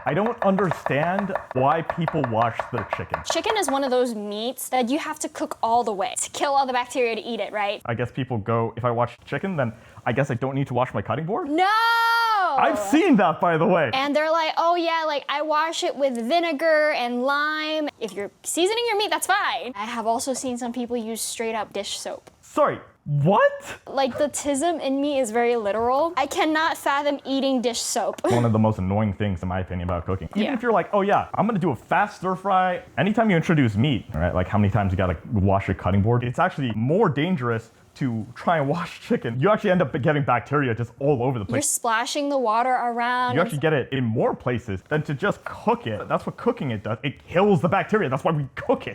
I don't understand why people wash their chicken. Chicken is one of those meats that you have to cook all the way to kill all the bacteria to eat it, right? I guess people go, if I wash chicken, then I guess I don't need to wash my cutting board? No! I've seen that, by the way. And they're like, oh yeah, like I wash it with vinegar and lime. If you're seasoning your meat, that's fine. I have also seen some people use straight up dish soap. Sorry, what? Like the tism in me is very literal. I cannot fathom eating dish soap. One of the most annoying things, in my opinion, about cooking. Even Yeah. if you're like, oh yeah, I'm gonna do a fast stir fry. Anytime you introduce meat, right? Like how many times you gotta wash your cutting board? It's actually more dangerous to try and wash chicken. You actually end up getting bacteria just all over the You're place. splashing the water around. You actually get it in more places than to just cook it. That's what cooking it does. It kills the bacteria. That's why we cook it.